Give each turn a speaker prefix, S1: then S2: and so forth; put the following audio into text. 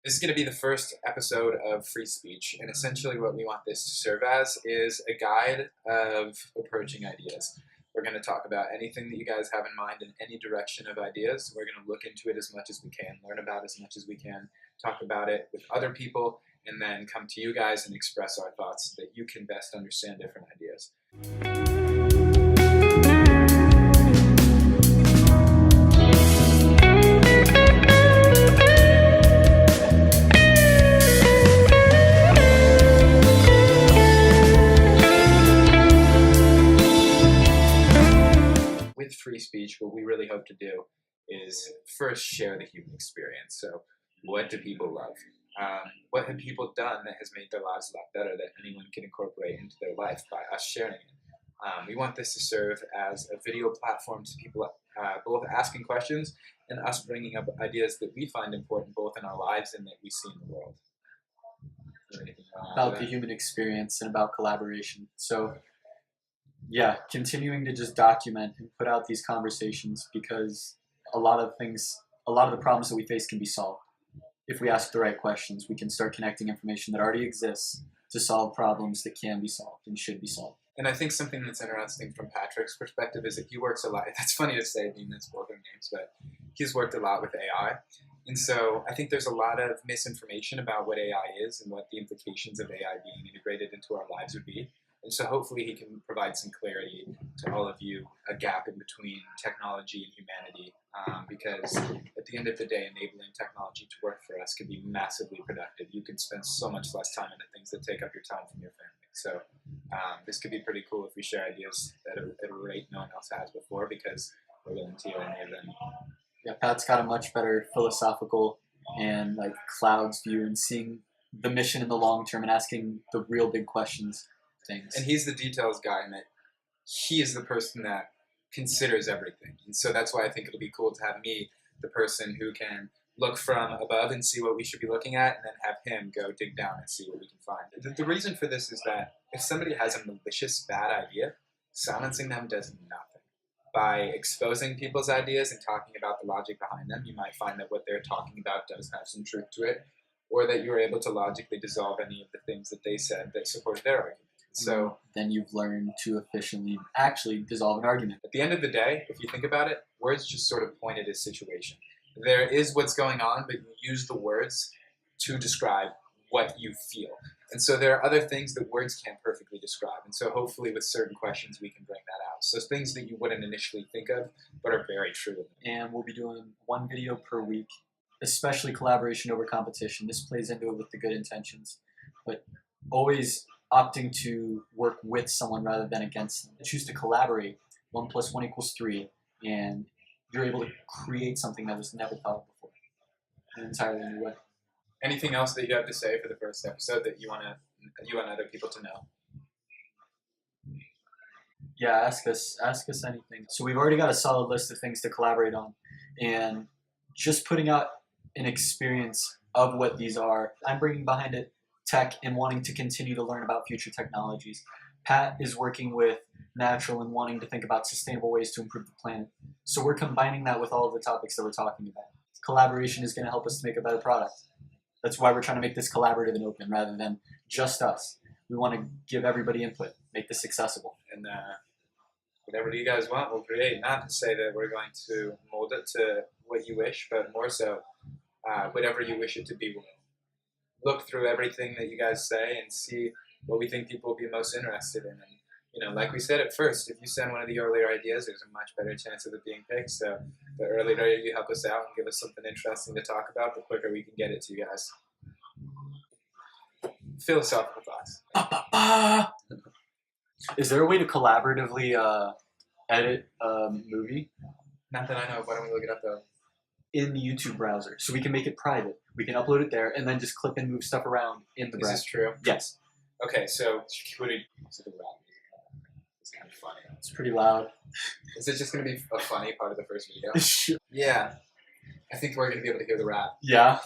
S1: This is going to be the first episode of Free Speech, and essentially what we want this to serve as is a guide of approaching ideas. We're going to talk about anything that you guys have in mind in any direction of ideas. We're going to look into it as much as we can, learn about as much as we can, talk about it with other people, and then come to you guys and express our thoughts so that you can best understand different ideas. With free speech, what we really hope to do is first share the human experience. So what do people love? What have people done that has made their lives a lot better that anyone can incorporate into their life by us sharing it? We want this to serve as a video platform to people both asking questions and us bringing up ideas that we find important both in our lives and that we see in the world.
S2: About the human experience and about collaboration. So yeah, continuing to just document and put out these conversations, because a lot of the problems that we face can be solved. If we ask the right questions, we can start connecting information that already exists to solve problems that can be solved and should be solved.
S1: And I think something that's interesting from Patrick's perspective is that he works a lot. That's funny to say, being that's both our names, but he's worked a lot with AI. And so I think there's a lot of misinformation about what AI is and what the implications of AI being integrated into our lives would be. And so hopefully he can provide some clarity to all of you, a gap in between technology and humanity, because at the end of the day, enabling technology to work for us can be massively productive. You can spend so much less time on the things that take up your time from your family. So this could be pretty cool if we share ideas at a rate no one else has before, because we're willing to enable them.
S2: Yeah, Pat's got a much better philosophical and like clouds view and seeing the mission in the long term and asking the real big questions. Things.
S1: And he's the details guy, and that he is the person that considers everything. And so that's why I think it'll be cool to have me, the person who can look from above and see what we should be looking at, and then have him go dig down and see what we can find. The reason for this is that if somebody has a malicious, bad idea, silencing them does nothing. By exposing people's ideas and talking about the logic behind them, you might find that what they're talking about does have some truth to it, or that you're able to logically dissolve any of the things that they said that support their argument. So
S2: then you've learned to efficiently actually dissolve an argument.
S1: At the end of the day, if you think about it, words just sort of point at a situation. There is what's going on, but you use the words to describe what you feel. And so there are other things that words can't perfectly describe. And so hopefully with certain questions, we can bring that out. So things that you wouldn't initially think of, but are very true.
S2: And we'll be doing one video per week, especially collaboration over competition. This plays into it with the good intentions, but always opting to work with someone rather than against them. Choose to collaborate. 1 + 1 = 3, and you're able to create something that was never thought of before in an entirely new way.
S1: Anything else that you have to say for the first episode that you want other people to know?
S2: Yeah, ask us anything. So we've already got a solid list of things to collaborate on, and just putting out an experience of what these are. I'm bringing behind it tech and wanting to continue to learn about future technologies. Pat is working with natural and wanting to think about sustainable ways to improve the planet. So we're combining that with all of the topics that we're talking about. Collaboration is going to help us to make a better product. That's why we're trying to make this collaborative and open rather than just us. We want to give everybody input, make this accessible.
S1: And whatever you guys want, we'll create. Not to say that we're going to mold it to what you wish, but more so whatever you wish it to be. We'll look through everything that you guys say and see what we think people will be most interested in. And, like we said at first, if you send one of the earlier ideas, there's a much better chance of it being picked. So the earlier you help us out and give us something interesting to talk about, the quicker we can get it to you guys. Philosophical thoughts.
S2: Is there a way to collaboratively edit a movie?
S1: Not that I know of. Why don't we look it up, though?
S2: In the YouTube browser, so we can make it private. We can upload it there and then just clip and move stuff around in the browser.
S1: Is this true?
S2: Yes.
S1: Okay, so it's kind of funny.
S2: It's pretty loud.
S1: Is it just going to be a funny part of the first video?
S2: Sure.
S1: Yeah. I think we're going to be able to hear the rap.
S2: Yeah.